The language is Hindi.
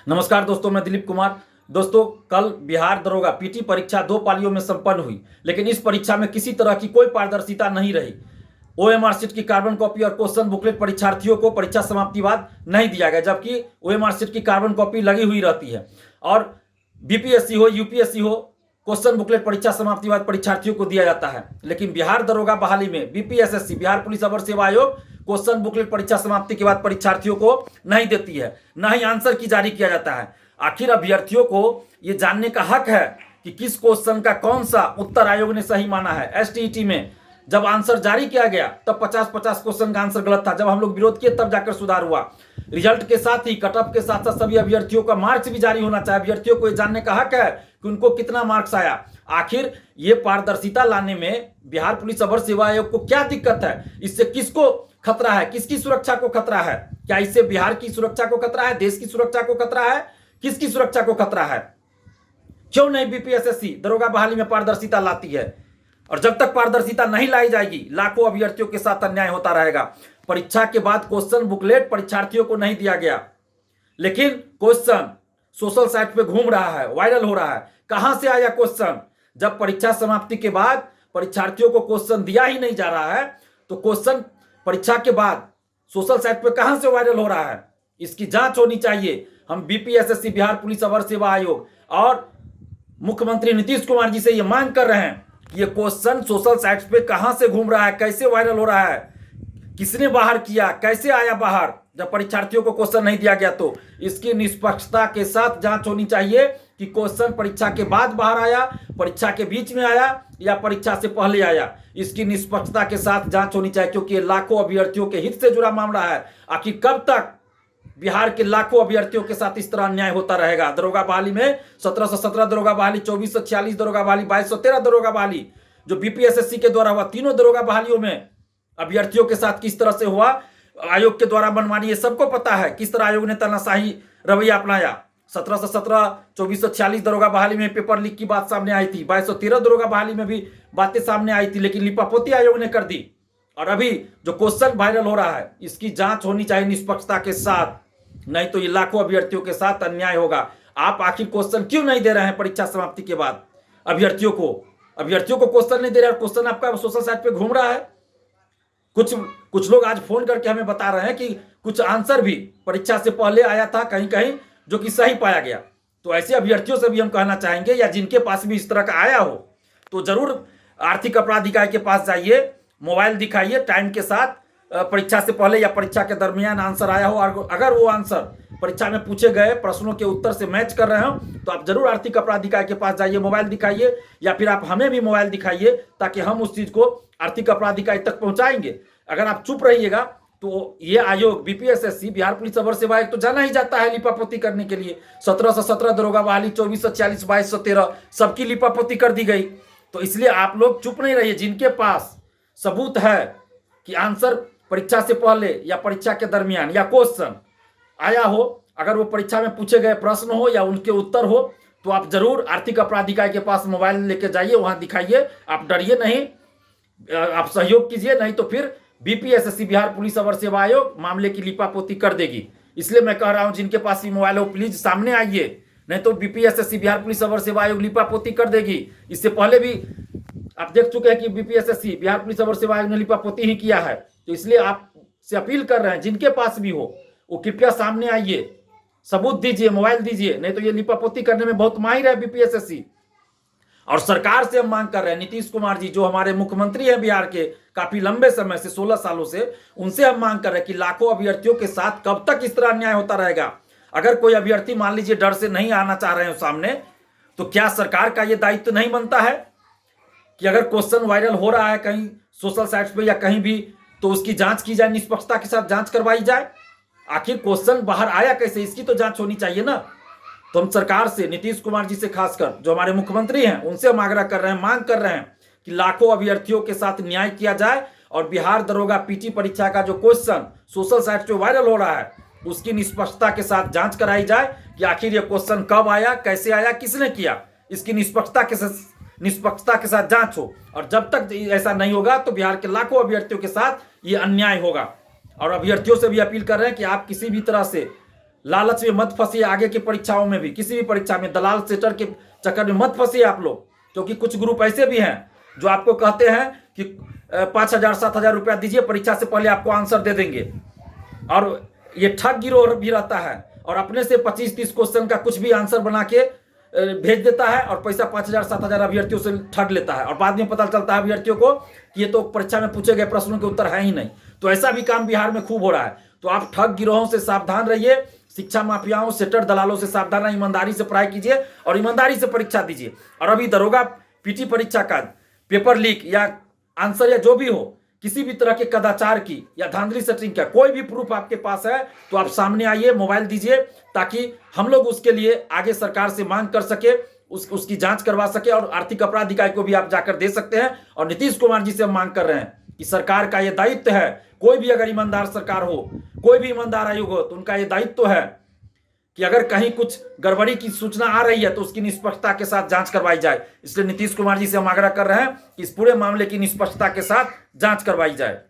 नमस्कार दोस्तों, मैं दिलीप कुमार। दोस्तों, कल बिहार दरोगा पीटी परीक्षा 2 पालियों में संपन्न हुई, लेकिन इस परीक्षा में किसी तरह की कोई पारदर्शिता नहीं रही। ओएमआर शीट की कार्बन कॉपी और क्वेश्चन बुकलेट परीक्षार्थियों को परीक्षा समाप्ति बाद नहीं दिया गया, जबकि ओएमआर शीट की कार्बन कॉपी लगी हुई रहती है और बीपीएससी हो यूपीएससी हो, क्वेश्चन बुकलेट परीक्षा समाप्ति बाद परीक्षार्थियों को दिया जाता है। लेकिन बिहार दरोगा बहाली में बीपीएसएससी बिहार पुलिस अवर सेवा आयोग क्वेश्चन बुकलेट परीक्षा समाप्ति के बाद परीक्षार्थियों को नहीं देती है, न ही आंसर की जारी किया जाता है। आखिर अभ्यर्थियों को यह जानने का हक है कि किस क्वेश्चन का कौन सा उत्तर आयोग ने सही माना है। एसटीईटी में जब आंसर जारी किया गया तब 50-50 क्वेश्चन का आंसर गलत था। जब हम लोग विरोध किए तब जाकर सुधार हुआ। रिजल्ट के साथ ही कट ऑफ के साथ साथ सभी अभ्यर्थियों का मार्क्स भी जारी होना चाहिए। अभ्यर्थियों को यह जानने का हक है कि उनको कितना मार्क्स आया। आखिर ये पारदर्शिता लाने में बिहार पुलिस अवर सेवा आयोग को क्या दिक्कत है? इससे किसको खतरा है? किसकी सुरक्षा को खतरा है? क्या इससे बिहार की सुरक्षा को खतरा है? देश की सुरक्षा को खतरा है? किसकी सुरक्षा को खतरा है? क्यों नहीं बीपीएसएससी दरोगा बहाली में पारदर्शिता लाती है? और जब तक पारदर्शिता नहीं लाई जाएगी, लाखों अभ्यर्थियों के साथ अन्याय होता रहेगा। परीक्षा के बाद क्वेश्चन बुकलेट परीक्षार्थियों को नहीं दिया गया, लेकिन क्वेश्चन सोशल साइट पे घूम रहा है, वायरल हो रहा है। कहां से आया क्वेश्चन? जब परीक्षा समाप्ति के बाद परीक्षार्थियों को क्वेश्चन दिया ही नहीं जा रहा है, तो क्वेश्चन परीक्षा के बाद सोशल साइट पे कहां से वायरल हो रहा है? इसकी जांच होनी चाहिए। हम बीपीएसएससी बिहार पुलिस अवर सेवा आयोग और मुख्यमंत्री नीतीश कुमार जी से ये मांग कर रहे हैं कि ये क्वेश्चन सोशल साइट्स पे कहां से घूम रहा है, कैसे वायरल हो रहा है, किसने बाहर किया, कैसे आया बाहर? जब परीक्षार्थियों को क्वेश्चन नहीं दिया गया तो इसकी निष्पक्षता के साथ जांच होनी चाहिए कि क्वेश्चन परीक्षा के बाद बाहर आया, परीक्षा के बीच में आया या परीक्षा से पहले आया। इसकी निष्पक्षता के साथ जांच होनी चाहिए, क्योंकि ये लाखों अभ्यर्थियों के हित से जुड़ा मामला है। आखिर कब तक बिहार के लाखों अभ्यर्थियों के साथ इस तरह अन्याय होता रहेगा? दरोगा बहाली में 1717 दरोगा बहाली, 2446 दरोगा बहाली, 2213 दरोगा बहाली जो बीपीएसएससी के द्वारा हुआ, तीनों दरोगा बहालियों में अभ्यर्थियों के साथ किस तरह से हुआ, आयोग के द्वारा मनमानी, ये सबको पता है। किस तरह आयोग ने तानाशाही रवैया अपनाया। 1717 2446 दरोगा बहाली में पेपर लीक की बात सामने आई थी, 2213 दरोगा बहाली में भी बातें सामने आई थी, लेकिन लिपापोती आयोग ने कर दी। और अभी जो क्वेश्चन वायरल हो रहा है, इसकी जांच होनी चाहिए निष्पक्षता के साथ, नहीं तो ये लाखों अभ्यर्थियों के साथ अन्याय होगा। आप आखिर क्वेश्चन क्यों नहीं दे रहे हैं परीक्षा समाप्ति के बाद? अभ्यर्थियों को क्वेश्चन नहीं दे रहे हैं। क्वेश्चन आपका सोशल साइट पे घूम रहा है। कुछ लोग आज फोन करके हमें बता रहे हैं कि कुछ आंसर भी परीक्षा से पहले आया था कहीं कहीं, जो कि सही पाया गया। तो ऐसे अभ्यर्थियों से भी हम कहना चाहेंगे, या जिनके पास भी इस तरह का आया हो, तो जरूर आर्थिक अपराध इकाई के पास जाइए, मोबाइल दिखाइए, टाइम के साथ परीक्षा से पहले या परीक्षा के दरमियान आंसर आया हो, और अगर वो आंसर परीक्षा में पूछे गए प्रश्नों के उत्तर से मैच कर रहे हो, तो आप जरूर आर्थिक अपराध इकाई के पास जाइए, मोबाइल दिखाइए, या फिर आप हमें भी मोबाइल दिखाइए, ताकि हम उस चीज को आर्थिक अपराध इकाई तक पहुंचाएंगे। अगर आप चुप रहिएगा तो ये आयोग बीपीएसएससी बिहार पुलिस अवर सेवा आयोग तो जाना ही जाता है लिपापोती करने के लिए। 1717 दरोगा बहाली, 2446, 2213 सबकी लिपापोती कर दी गई। तो इसलिए आप लोग चुप नहीं रहिए। जिनके पास सबूत है कि आंसर परीक्षा से पहले या परीक्षा के दरमियान या क्वेश्चन आया हो, अगर वो परीक्षा में पूछे गए प्रश्न हो या उनके उत्तर हो, तो आप जरूर आर्थिक अपराध इकाई के पास मोबाइल लेके जाइए, वहां दिखाइए। आप डरिए नहीं, आप सहयोग कीजिए, नहीं तो फिर बीपीएसएससी बिहार पुलिस अवर सेवा आयोग मामले की लिपापोती कर देगी। इसलिए मैं कह रहा हूं, जिनके पास ये मोबाइल हो प्लीज सामने आइए, नहीं तो बीपीएसएससी बिहार पुलिस अवर सेवा आयोग लिपापोती कर देगी। इससे पहले भी आप देख चुके हैं कि बीपीएसएससी बिहार पुलिस अवर सेवा आयोग ने लिपापोती ही किया है। तो इसलिए आपसे अपील कर रहे हैं, जिनके पास भी हो वो कृपया सामने आइए, सबूत दीजिए, मोबाइल दीजिए, नहीं तो ये लिपापोती करने में बहुत माहिर है बीपीएसएससी। और सरकार से हम मांग कर रहे हैं, नीतीश कुमार जी जो हमारे मुख्यमंत्री हैं बिहार के काफी लंबे समय से, 16 सालों से, उनसे हम मांग कर रहे हैं कि लाखों अभ्यर्थियों के साथ कब तक इस तरह अन्याय होता रहेगा? अगर कोई अभ्यर्थी मान लीजिए डर से नहीं आना चाह रहे हैं सामने, तो क्या सरकार का यह दायित्व नहीं बनता है कि अगर क्वेश्चन वायरल हो रहा है कहीं सोशल साइट्स पे या कहीं भी, तो उसकी जांच की जाए, निष्पक्षता के साथ जांच करवाई जाए। आखिर क्वेश्चन बाहर आया कैसे, इसकी तो जांच होनी चाहिए ना। तो हम सरकार से, नीतीश कुमार जी से खासकर जो हमारे मुख्यमंत्री हैं, उनसे हम आग्रह कर रहे हैं, मांग कर रहे हैं कि लाखों अभ्यर्थियों के साथ न्याय किया जाए और बिहार दरोगा पीटी परीक्षा का जो क्वेश्चन सोशल साइट पे वायरल हो रहा है, उसकी निष्पक्षता के साथ जांच कराई जाए कि आखिर ये क्वेश्चन कब आया, कैसे आया, किसने किया। इसकी निष्पक्षता के साथ जांच हो। और जब तक ऐसा नहीं होगा तो बिहार के लाखों अभ्यर्थियों के साथ ये अन्याय होगा। और अभ्यर्थियों से भी अपील कर रहे हैं कि आप किसी भी तरह से लालच में मत फंसिए, आगे की परीक्षाओं में भी, किसी भी परीक्षा में दलाल सेटर के चक्कर में मत फंसिए आप लोग, क्योंकि कुछ ग्रुप ऐसे भी हैं जो आपको कहते हैं कि 5,000 7,000 रुपया दीजिए, परीक्षा से पहले आपको आंसर दे देंगे। और ये ठग गिरोह भी रहता है और अपने से 25-30 क्वेश्चन का कुछ भी आंसर बना के भेज देता है और पैसा 5,000 7,000 अभ्यर्थियों से ठग लेता है, और बाद में पता चलता है अभ्यर्थियों को कि ये तो परीक्षा में पूछे गए प्रश्नों के उत्तर है ही नहीं। तो ऐसा भी काम बिहार में खूब हो रहा है। तो आप ठग गिरोहों से सावधान रहिए, शिक्षा माफियाओं, सेटर दलालों से सावधान रहिए, ईमानदारी से पढ़ाई कीजिए और ईमानदारी से परीक्षा दीजिए। और अभी दरोगा पीटी परीक्षा का पेपर लीक या आंसर या जो भी हो, किसी भी तरह के कदाचार की या धांधली सेटिंग का कोई भी प्रूफ आपके पास है तो आप सामने आइए, मोबाइल दीजिए, ताकि हम लोग उसके लिए आगे सरकार से मांग कर सके, उसकी जांच करवा सके। और आर्थिक अपराध इकाई को भी आप जाकर दे सकते हैं। और नीतीश कुमार जी से हम मांग कर रहे हैं कि सरकार का यह दायित्व है, कोई भी अगर ईमानदार सरकार हो, कोई भी ईमानदार आयोग हो, तो उनका यह दायित्व है कि अगर कहीं कुछ गड़बड़ी की सूचना आ रही है तो उसकी निष्पक्षता के साथ जांच करवाई जाए। इसलिए नीतीश कुमार जी से हम आग्रह कर रहे हैं कि इस पूरे मामले की निष्पक्षता के साथ जांच करवाई जाए।